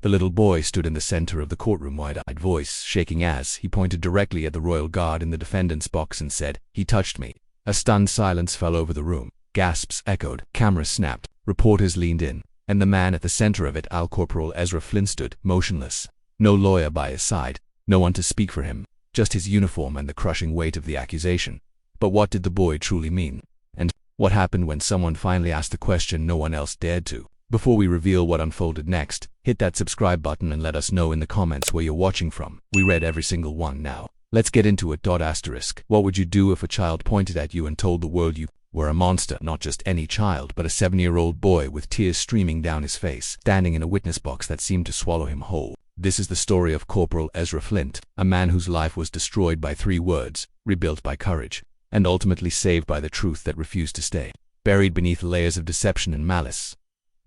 The little boy stood in the center of the courtroom, wide-eyed, voice shaking as he pointed directly at the royal guard in the defendant's box and said, "He touched me." A stunned silence fell over the room. Gasps echoed, cameras snapped, reporters leaned in, and the man at the center of it, Corporal Ezra Flint, stood motionless. No lawyer by his side, no one to speak for him, just his uniform and the crushing weight of the accusation. But what did the boy truly mean? And what happened when someone finally asked the question no one else dared to? Before we reveal what unfolded next, hit that subscribe button and let us know in the comments where you're watching from. We read every single one now. Let's get into it. What would you do if a child pointed at you and told the world you were a monster? Not just any child, but a 7-year-old boy with tears streaming down his face, standing in a witness box that seemed to swallow him whole. This is the story of Corporal Ezra Flint, a man whose life was destroyed by 3 words, rebuilt by courage, and ultimately saved by the truth that refused to stay, buried beneath layers of deception and malice.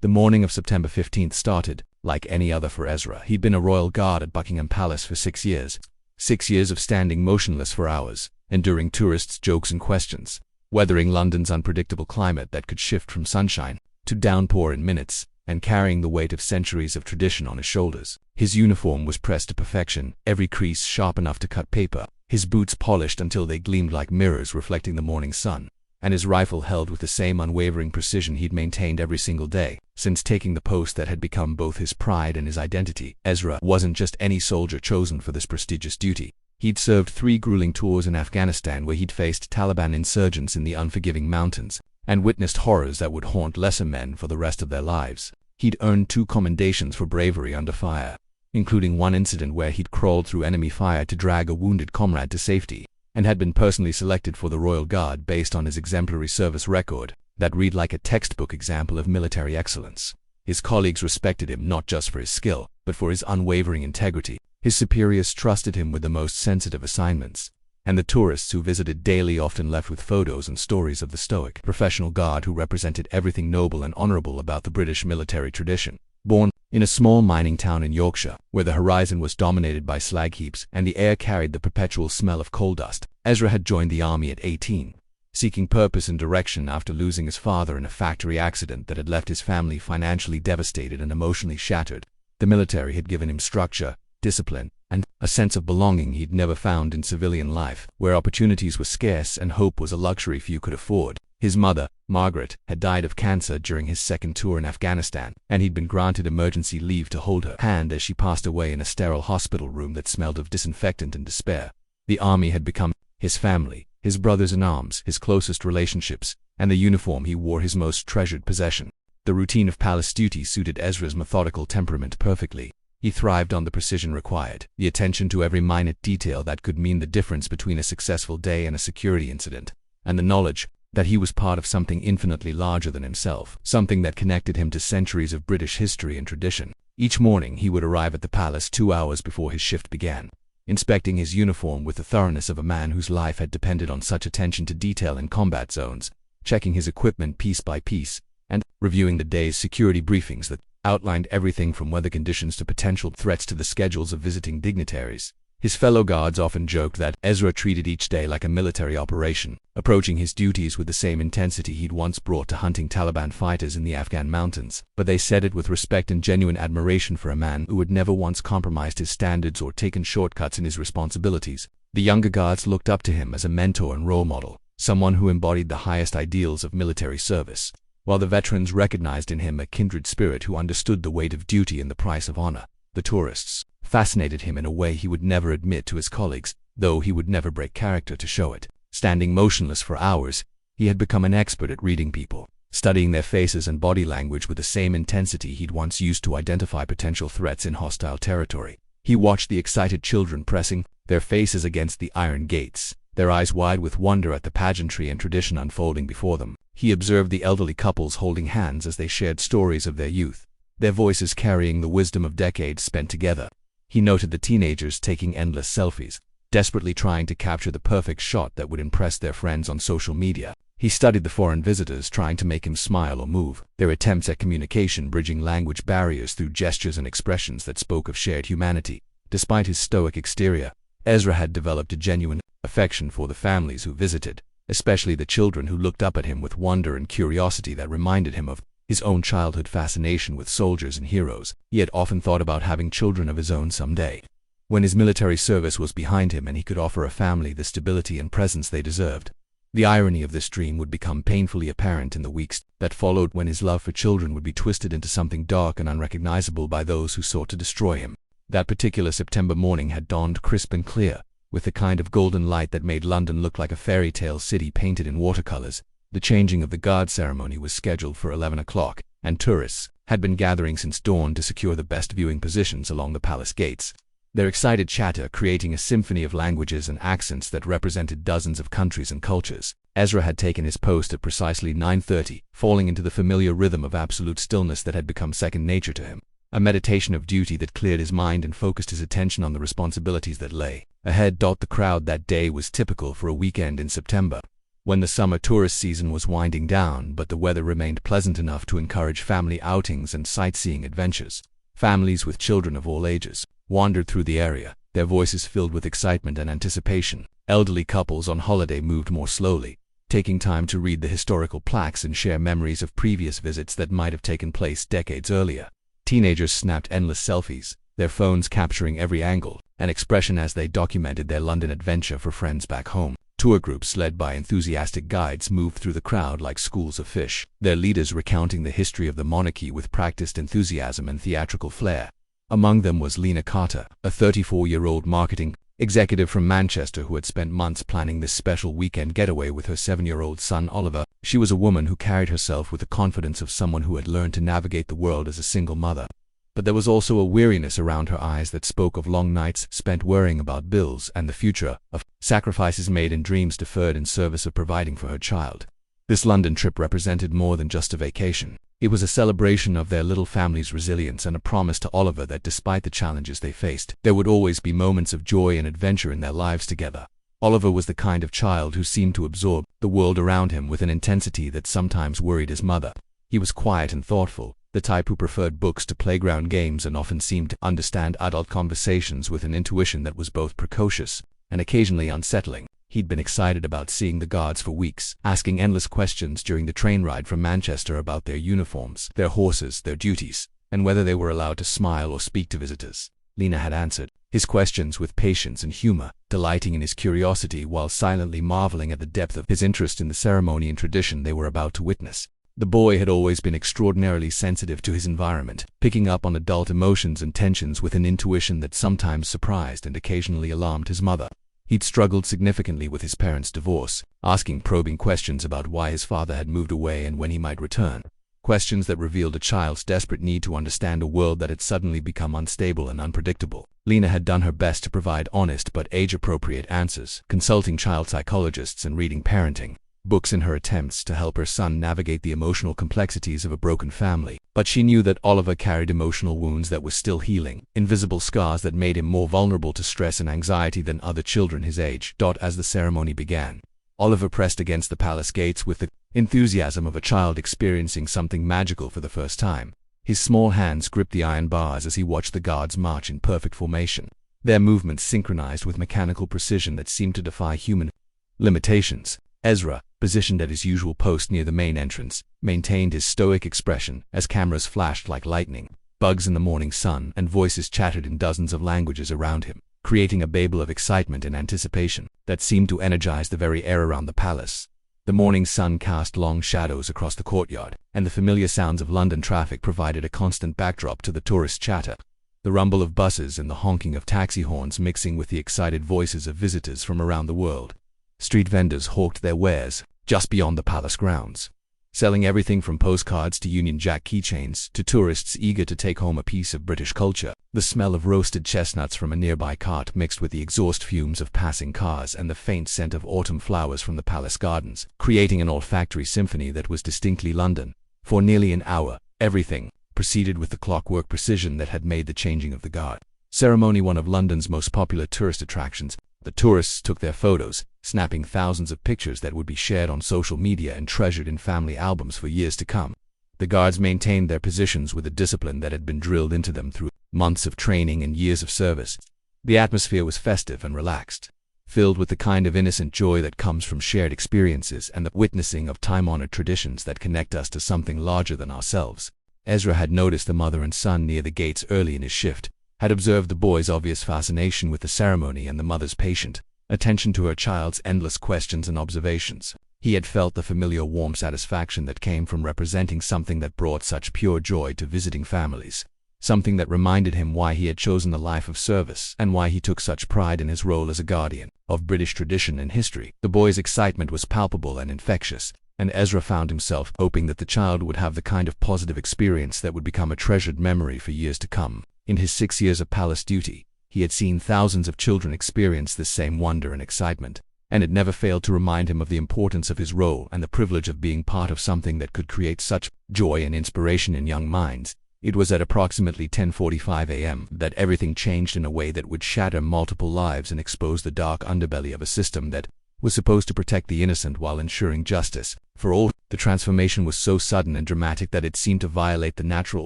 The morning of September 15th started like any other for Ezra. He'd been a royal guard at Buckingham Palace for 6 years. 6 years of standing motionless for hours, enduring tourists' jokes and questions, weathering London's unpredictable climate that could shift from sunshine to downpour in minutes, and carrying the weight of centuries of tradition on his shoulders. His uniform was pressed to perfection, every crease sharp enough to cut paper, his boots polished until they gleamed like mirrors reflecting the morning sun, and his rifle held with the same unwavering precision he'd maintained every single day since taking the post that had become both his pride and his identity. Ezra wasn't just any soldier chosen for this prestigious duty. He'd served 3 grueling tours in Afghanistan, where he'd faced Taliban insurgents in the unforgiving mountains and witnessed horrors that would haunt lesser men for the rest of their lives. He'd earned 2 commendations for bravery under fire, including one incident where he'd crawled through enemy fire to drag a wounded comrade to safety, and had been personally selected for the Royal Guard based on his exemplary service record that read like a textbook example of military excellence. His colleagues respected him not just for his skill, but for his unwavering integrity. His superiors trusted him with the most sensitive assignments, and the tourists who visited daily often left with photos and stories of the stoic, professional guard who represented everything noble and honorable about the British military tradition. Born in a small mining town in Yorkshire, where the horizon was dominated by slag heaps and the air carried the perpetual smell of coal dust, Ezra had joined the army at 18, seeking purpose and direction after losing his father in a factory accident that had left his family financially devastated and emotionally shattered. The military had given him structure, discipline, and a sense of belonging he'd never found in civilian life, where opportunities were scarce and hope was a luxury few could afford. His mother, Margaret, had died of cancer during his 2nd tour in Afghanistan, and he'd been granted emergency leave to hold her hand as she passed away in a sterile hospital room that smelled of disinfectant and despair. The army had become his family, his brothers-in-arms, his closest relationships, and the uniform he wore his most treasured possession. The routine of palace duty suited Ezra's methodical temperament perfectly. He thrived on the precision required, the attention to every minute detail that could mean the difference between a successful day and a security incident, and the knowledge that he was part of something infinitely larger than himself, something that connected him to centuries of British history and tradition. Each morning he would arrive at the palace 2 hours before his shift began, inspecting his uniform with the thoroughness of a man whose life had depended on such attention to detail in combat zones, checking his equipment piece by piece, and reviewing the day's security briefings that outlined everything from weather conditions to potential threats to the schedules of visiting dignitaries. His fellow guards often joked that Ezra treated each day like a military operation, approaching his duties with the same intensity he'd once brought to hunting Taliban fighters in the Afghan mountains. But they said it with respect and genuine admiration for a man who had never once compromised his standards or taken shortcuts in his responsibilities. The younger guards looked up to him as a mentor and role model, someone who embodied the highest ideals of military service, while the veterans recognized in him a kindred spirit who understood the weight of duty and the price of honor. The tourists fascinated him in a way he would never admit to his colleagues, though he would never break character to show it. Standing motionless for hours, he had become an expert at reading people, studying their faces and body language with the same intensity he'd once used to identify potential threats in hostile territory. He watched the excited children pressing their faces against the iron gates, their eyes wide with wonder at the pageantry and tradition unfolding before them. He observed the elderly couples holding hands as they shared stories of their youth, their voices carrying the wisdom of decades spent together. He noted the teenagers taking endless selfies, desperately trying to capture the perfect shot that would impress their friends on social media. He studied the foreign visitors trying to make him smile or move, their attempts at communication bridging language barriers through gestures and expressions that spoke of shared humanity. Despite his stoic exterior, Ezra had developed a genuine affection for the families who visited, especially the children who looked up at him with wonder and curiosity that reminded him of his own childhood fascination with soldiers and heroes. He had often thought about having children of his own someday, when his military service was behind him and he could offer a family the stability and presence they deserved. The irony of this dream would become painfully apparent in the weeks that followed, when his love for children would be twisted into something dark and unrecognizable by those who sought to destroy him. That particular September morning had dawned crisp and clear, with the kind of golden light that made London look like a fairy tale city painted in watercolors. The changing of the guard ceremony was scheduled for 11 o'clock, and tourists had been gathering since dawn to secure the best viewing positions along the palace gates, their excited chatter creating a symphony of languages and accents that represented dozens of countries and cultures. Ezra had taken his post at precisely 9:30, falling into the familiar rhythm of absolute stillness that had become second nature to him, a meditation of duty that cleared his mind and focused his attention on the responsibilities that lay ahead. The crowd that day was typical for a weekend in September, when the summer tourist season was winding down, but the weather remained pleasant enough to encourage family outings and sightseeing adventures. Families with children of all ages wandered through the area, their voices filled with excitement and anticipation. Elderly couples on holiday moved more slowly, taking time to read the historical plaques and share memories of previous visits that might have taken place decades earlier. Teenagers snapped endless selfies, their phones capturing every angle and expression as they documented their London adventure for friends back home. Tour groups led by enthusiastic guides moved through the crowd like schools of fish, their leaders recounting the history of the monarchy with practiced enthusiasm and theatrical flair. Among them was Lena Carter, a 34-year-old marketing executive from Manchester who had spent months planning this special weekend getaway with her 7-year-old son Oliver. She was a woman who carried herself with the confidence of someone who had learned to navigate the world as a single mother. But there was also a weariness around her eyes that spoke of long nights spent worrying about bills and the future, of sacrifices made and dreams deferred in service of providing for her child. This London trip represented more than just a vacation. It was a celebration of their little family's resilience and a promise to Oliver that despite the challenges they faced, there would always be moments of joy and adventure in their lives together. Oliver was the kind of child who seemed to absorb the world around him with an intensity that sometimes worried his mother. He was quiet and thoughtful, the type who preferred books to playground games and often seemed to understand adult conversations with an intuition that was both precocious and occasionally unsettling. He'd been excited about seeing the guards for weeks, asking endless questions during the train ride from Manchester about their uniforms, their horses, their duties, and whether they were allowed to smile or speak to visitors. Lena had answered his questions with patience and humor, delighting in his curiosity while silently marveling at the depth of his interest in the ceremony and tradition they were about to witness. The boy had always been extraordinarily sensitive to his environment, picking up on adult emotions and tensions with an intuition that sometimes surprised and occasionally alarmed his mother. He'd struggled significantly with his parents' divorce, asking probing questions about why his father had moved away and when he might return. Questions that revealed a child's desperate need to understand a world that had suddenly become unstable and unpredictable. Lena had done her best to provide honest but age-appropriate answers, consulting child psychologists and reading parenting books in her attempts to help her son navigate the emotional complexities of a broken family. But she knew that Oliver carried emotional wounds that were still healing, invisible scars that made him more vulnerable to stress and anxiety than other children his age. As the ceremony began, Oliver pressed against the palace gates with the enthusiasm of a child experiencing something magical for the first time. His small hands gripped the iron bars as he watched the guards march in perfect formation, their movements synchronized with mechanical precision that seemed to defy human limitations. Ezra, positioned at his usual post near the main entrance, maintained his stoic expression as cameras flashed like lightning, bugs in the morning sun, and voices chattered in dozens of languages around him, creating a babel of excitement and anticipation that seemed to energize the very air around the palace. The morning sun cast long shadows across the courtyard, and the familiar sounds of London traffic provided a constant backdrop to the tourist chatter. The rumble of buses and the honking of taxi horns mixing with the excited voices of visitors from around the world. Street vendors hawked their wares just beyond the palace grounds, selling everything from postcards to Union Jack keychains to tourists eager to take home a piece of British culture. The smell of roasted chestnuts from a nearby cart mixed with the exhaust fumes of passing cars and the faint scent of autumn flowers from the palace gardens, creating an olfactory symphony that was distinctly London. For nearly an hour, everything proceeded with the clockwork precision that had made the changing of the guard ceremony one of London's most popular tourist attractions. The tourists took their photos, snapping thousands of pictures that would be shared on social media and treasured in family albums for years to come. The guards maintained their positions with a discipline that had been drilled into them through months of training and years of service. The atmosphere was festive and relaxed, filled with the kind of innocent joy that comes from shared experiences and the witnessing of time-honored traditions that connect us to something larger than ourselves. Ezra had noticed the mother and son near the gates early in his shift, had observed the boy's obvious fascination with the ceremony and the mother's patient attention to her child's endless questions and observations. He had felt the familiar warm satisfaction that came from representing something that brought such pure joy to visiting families, something that reminded him why he had chosen the life of service and why he took such pride in his role as a guardian of British tradition and history. The boy's excitement was palpable and infectious, and Ezra found himself hoping that the child would have the kind of positive experience that would become a treasured memory for years to come. In his 6 years of palace duty, he had seen thousands of children experience this same wonder and excitement, and it never failed to remind him of the importance of his role and the privilege of being part of something that could create such joy and inspiration in young minds. It was at approximately 10:45 a.m. that everything changed in a way that would shatter multiple lives and expose the dark underbelly of a system that was supposed to protect the innocent while ensuring justice for all. The transformation was so sudden and dramatic that it seemed to violate the natural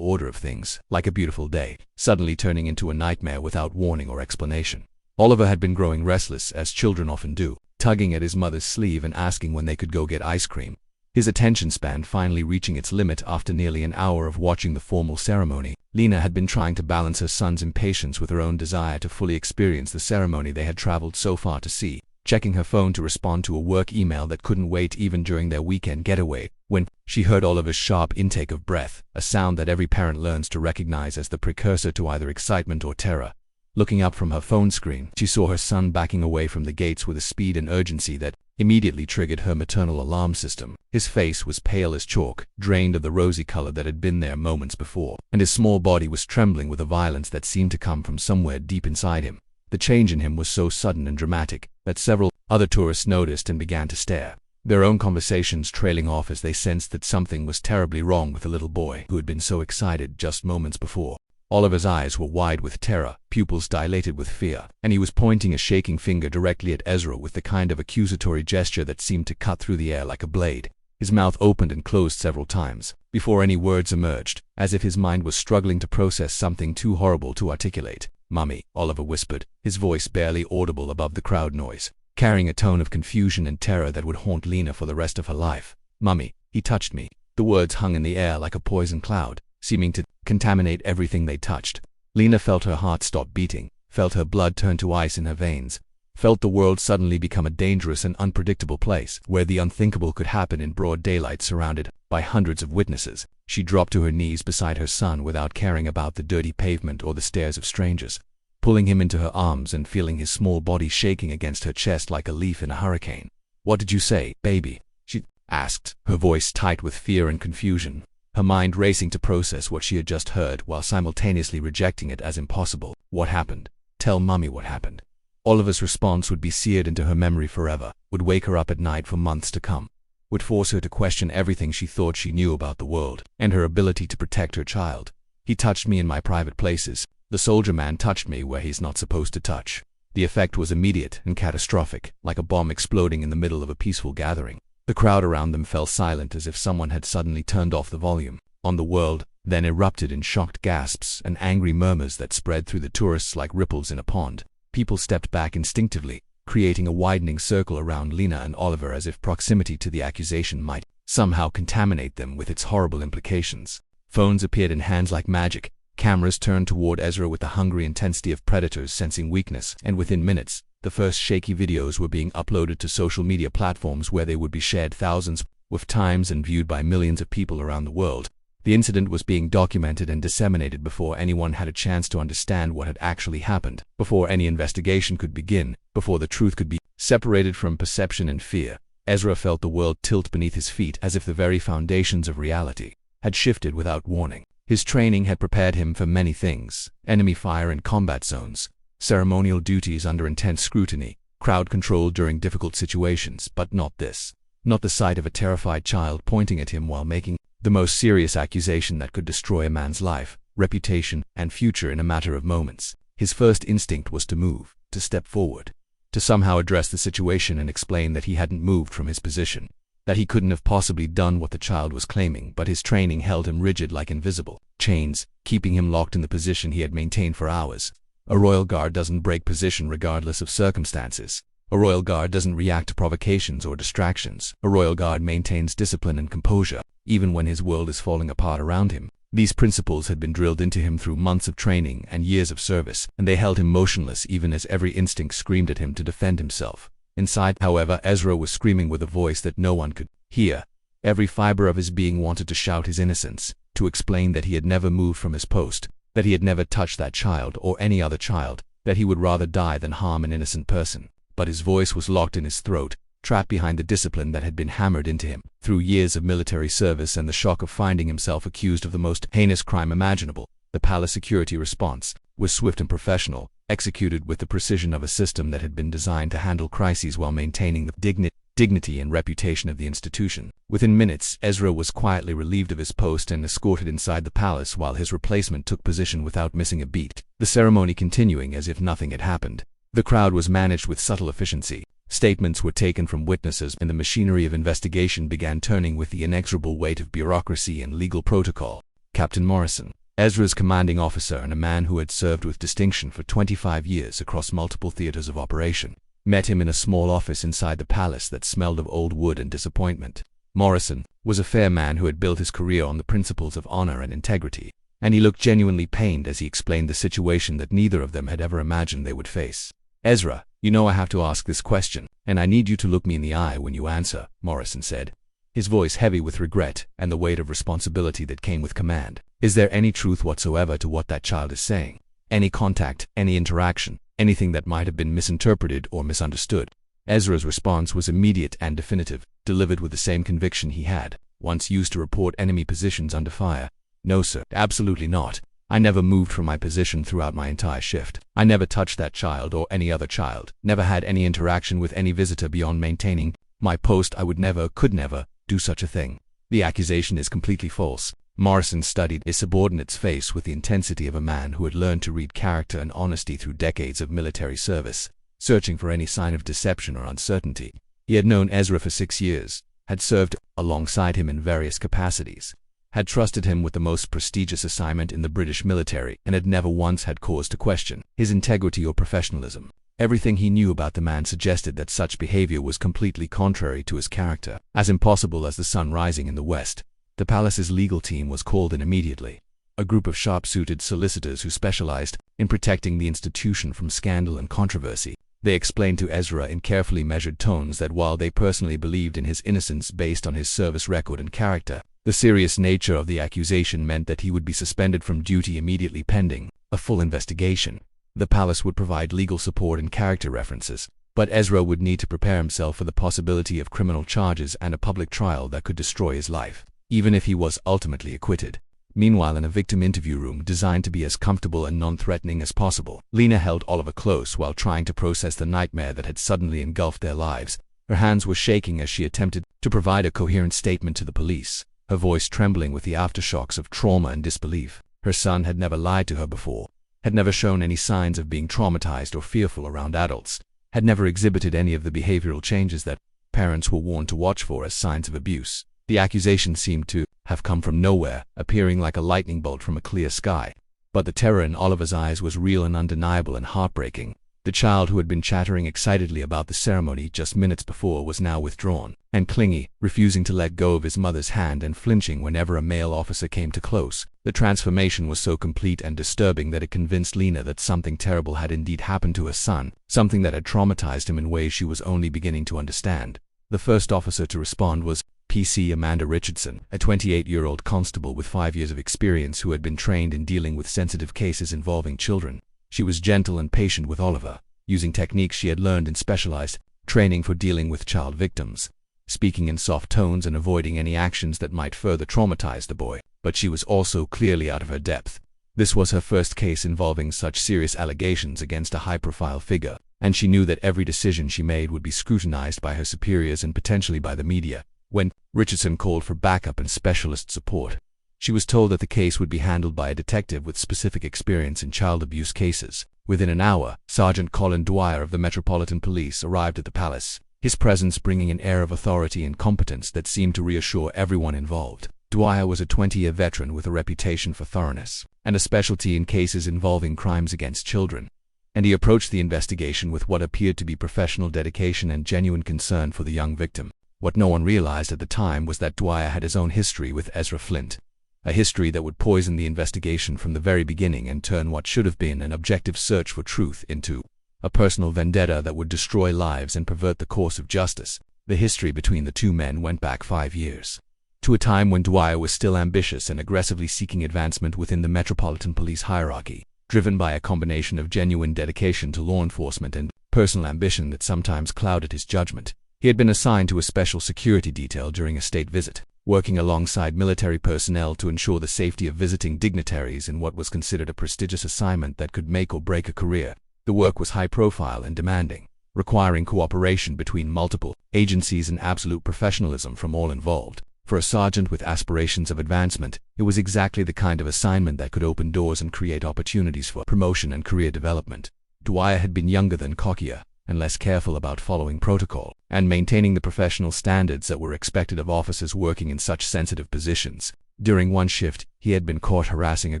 order of things, like a beautiful day, suddenly turning into a nightmare without warning or explanation. Oliver had been growing restless, as children often do, tugging at his mother's sleeve and asking when they could go get ice cream. His attention span finally reaching its limit after nearly an hour of watching the formal ceremony. Lena had been trying to balance her son's impatience with her own desire to fully experience the ceremony they had traveled so far to see, checking her phone to respond to a work email that couldn't wait even during their weekend getaway, when she heard Oliver's sharp intake of breath, a sound that every parent learns to recognize as the precursor to either excitement or terror. Looking up from her phone screen, she saw her son backing away from the gates with a speed and urgency that immediately triggered her maternal alarm system. His face was pale as chalk, drained of the rosy color that had been there moments before, and his small body was trembling with a violence that seemed to come from somewhere deep inside him. The change in him was so sudden and dramatic that several other tourists noticed and began to stare, their own conversations trailing off as they sensed that something was terribly wrong with the little boy who had been so excited just moments before. Oliver's eyes were wide with terror, pupils dilated with fear, and he was pointing a shaking finger directly at Ezra with the kind of accusatory gesture that seemed to cut through the air like a blade. His mouth opened and closed several times before any words emerged, as if his mind was struggling to process something too horrible to articulate. "Mummy," Oliver whispered, his voice barely audible above the crowd noise, carrying a tone of confusion and terror that would haunt Lena for the rest of her life. "Mummy, he touched me." The words hung in the air like a poison cloud, seeming to contaminate everything they touched. Lena felt her heart stop beating, felt her blood turn to ice in her veins, felt the world suddenly become a dangerous and unpredictable place, where the unthinkable could happen in broad daylight surrounded by hundreds of witnesses. She dropped to her knees beside her son without caring about the dirty pavement or the stares of strangers, pulling him into her arms and feeling his small body shaking against her chest like a leaf in a hurricane. "What did you say, baby?" she asked, her voice tight with fear and confusion, her mind racing to process what she had just heard while simultaneously rejecting it as impossible. "What happened? Tell Mummy what happened." Oliver's response would be seared into her memory forever, would wake her up at night for months to come, would force her to question everything she thought she knew about the world and her ability to protect her child. "He touched me in my private places. The soldier man touched me where he's not supposed to touch." The effect was immediate and catastrophic, like a bomb exploding in the middle of a peaceful gathering. The crowd around them fell silent as if someone had suddenly turned off the volume on the world, then erupted in shocked gasps and angry murmurs that spread through the tourists like ripples in a pond. People stepped back instinctively, creating a widening circle around Lena and Oliver as if proximity to the accusation might somehow contaminate them with its horrible implications. Phones appeared in hands like magic, cameras turned toward Ezra with the hungry intensity of predators sensing weakness, and within minutes, the first shaky videos were being uploaded to social media platforms where they would be shared thousands of times and viewed by millions of people around the world. The incident was being documented and disseminated before anyone had a chance to understand what had actually happened, before any investigation could begin, before the truth could be separated from perception and fear. Ezra felt the world tilt beneath his feet as if the very foundations of reality had shifted without warning. His training had prepared him for many things: enemy fire in combat zones, ceremonial duties under intense scrutiny, crowd control during difficult situations, but not this. Not the sight of a terrified child pointing at him while making the most serious accusation that could destroy a man's life, reputation, and future in a matter of moments. His first instinct was to move, to step forward, to somehow address the situation and explain that he hadn't moved from his position, that he couldn't have possibly done what the child was claiming, but his training held him rigid like invisible chains, keeping him locked in the position he had maintained for hours. A royal guard doesn't break position regardless of circumstances. A royal guard doesn't react to provocations or distractions. A royal guard maintains discipline and composure, even when his world is falling apart around him. These principles had been drilled into him through months of training and years of service, and they held him motionless even as every instinct screamed at him to defend himself. Inside, however, Ezra was screaming with a voice that no one could hear. Every fiber of his being wanted to shout his innocence, to explain that he had never moved from his post, that he had never touched that child or any other child, that he would rather die than harm an innocent person. But his voice was locked in his throat, trapped behind the discipline that had been hammered into him through years of military service and the shock of finding himself accused of the most heinous crime imaginable. The palace security response was swift and professional, executed with the precision of a system that had been designed to handle crises while maintaining the dignity and reputation of the institution. Within minutes, Ezra was quietly relieved of his post and escorted inside the palace while his replacement took position without missing a beat, the ceremony continuing as if nothing had happened. The crowd was managed with subtle efficiency. Statements were taken from witnesses, and the machinery of investigation began turning with the inexorable weight of bureaucracy and legal protocol. Captain Morrison, Ezra's commanding officer and a man who had served with distinction for 25 years across multiple theaters of operation, met him in a small office inside the palace that smelled of old wood and disappointment. Morrison was a fair man who had built his career on the principles of honor and integrity, and he looked genuinely pained as he explained the situation that neither of them had ever imagined they would face. "Ezra, you know I have to ask this question, and I need you to look me in the eye when you answer," Morrison said, his voice heavy with regret and the weight of responsibility that came with command. "Is there any truth whatsoever to what that child is saying? Any contact, any interaction, anything that might have been misinterpreted or misunderstood?" Ezra's response was immediate and definitive, delivered with the same conviction he had once used to report enemy positions under fire. "No, sir, absolutely not. I never moved from my position throughout my entire shift. I never touched that child or any other child, never had any interaction with any visitor beyond maintaining my post. I would never, could never, do such a thing. The accusation is completely false." Morrison studied his subordinate's face with the intensity of a man who had learned to read character and honesty through decades of military service, searching for any sign of deception or uncertainty. He had known Ezra for 6 years, had served alongside him in various capacities, had trusted him with the most prestigious assignment in the British military, and had never once had cause to question his integrity or professionalism. Everything he knew about the man suggested that such behavior was completely contrary to his character, as impossible as the sun rising in the west. The palace's legal team was called in immediately, a group of sharp-suited solicitors who specialized in protecting the institution from scandal and controversy. They explained to Ezra in carefully measured tones that while they personally believed in his innocence based on his service record and character, the serious nature of the accusation meant that he would be suspended from duty immediately pending a full investigation. The palace would provide legal support and character references, but Ezra would need to prepare himself for the possibility of criminal charges and a public trial that could destroy his life, even if he was ultimately acquitted. Meanwhile, in a victim interview room designed to be as comfortable and non-threatening as possible, Lena held Oliver close while trying to process the nightmare that had suddenly engulfed their lives. Her hands were shaking as she attempted to provide a coherent statement to the police, her voice trembling with the aftershocks of trauma and disbelief. Her son had never lied to her before, had never shown any signs of being traumatized or fearful around adults, had never exhibited any of the behavioral changes that parents were warned to watch for as signs of abuse. The accusation seemed to have come from nowhere, appearing like a lightning bolt from a clear sky. But the terror in Oliver's eyes was real and undeniable and heartbreaking. The child who had been chattering excitedly about the ceremony just minutes before was now withdrawn and clingy, refusing to let go of his mother's hand and flinching whenever a male officer came too close. The transformation was so complete and disturbing that it convinced Lena that something terrible had indeed happened to her son, something that had traumatized him in ways she was only beginning to understand. The first officer to respond was PC Amanda Richardson, a 28-year-old constable with 5 years of experience who had been trained in dealing with sensitive cases involving children. She was gentle and patient with Oliver, using techniques she had learned in specialized training for dealing with child victims, speaking in soft tones and avoiding any actions that might further traumatize the boy. But she was also clearly out of her depth. This was her first case involving such serious allegations against a high-profile figure, and she knew that every decision she made would be scrutinized by her superiors and potentially by the media. When Richardson called for backup and specialist support, she was told that the case would be handled by a detective with specific experience in child abuse cases. Within an hour, Sergeant Colin Dwyer of the Metropolitan Police arrived at the palace, his presence bringing an air of authority and competence that seemed to reassure everyone involved. Dwyer was a 20-year veteran with a reputation for thoroughness and a specialty in cases involving crimes against children. and he approached the investigation with what appeared to be professional dedication and genuine concern for the young victim. What no one realized at the time was that Dwyer had his own history with Ezra Flint, a history that would poison the investigation from the very beginning and turn what should have been an objective search for truth into a personal vendetta that would destroy lives and pervert the course of justice. The history between the two men went back 5 years, to a time when Dwyer was still ambitious and aggressively seeking advancement within the Metropolitan Police hierarchy, driven by a combination of genuine dedication to law enforcement and personal ambition that sometimes clouded his judgment. He had been assigned to a special security detail during a state visit, working alongside military personnel to ensure the safety of visiting dignitaries in what was considered a prestigious assignment that could make or break a career. The work was high-profile and demanding, requiring cooperation between multiple agencies and absolute professionalism from all involved. For a sergeant with aspirations of advancement, it was exactly the kind of assignment that could open doors and create opportunities for promotion and career development. Dwyer had been younger than cockier, and less careful about following protocol and maintaining the professional standards that were expected of officers working in such sensitive positions. During one shift, he had been caught harassing a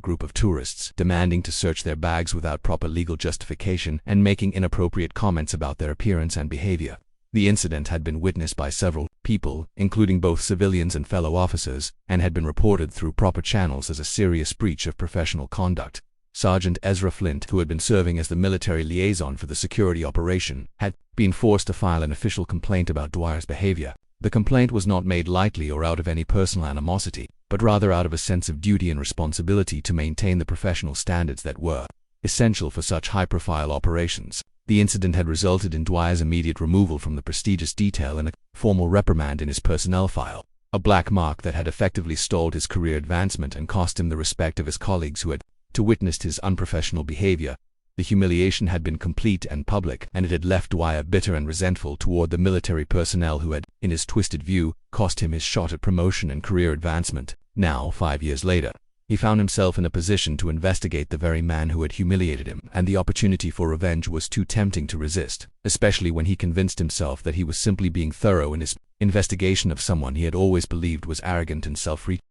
group of tourists, demanding to search their bags without proper legal justification and making inappropriate comments about their appearance and behavior. The incident had been witnessed by several people, including both civilians and fellow officers, and had been reported through proper channels as a serious breach of professional conduct. Sergeant Ezra Flint, who had been serving as the military liaison for the security operation, had been forced to file an official complaint about Dwyer's behavior. The complaint was not made lightly or out of any personal animosity, but rather out of a sense of duty and responsibility to maintain the professional standards that were essential for such high-profile operations. The incident had resulted in Dwyer's immediate removal from the prestigious detail and a formal reprimand in his personnel file, a black mark that had effectively stalled his career advancement and cost him the respect of his colleagues who had witnessed his unprofessional behavior. The humiliation had been complete and public, and it had left Dwyer bitter and resentful toward the military personnel who had, in his twisted view, cost him his shot at promotion and career advancement. Now, 5 years later, he found himself in a position to investigate the very man who had humiliated him, and the opportunity for revenge was too tempting to resist, especially when he convinced himself that he was simply being thorough in his investigation of someone he had always believed was arrogant and self-righteous.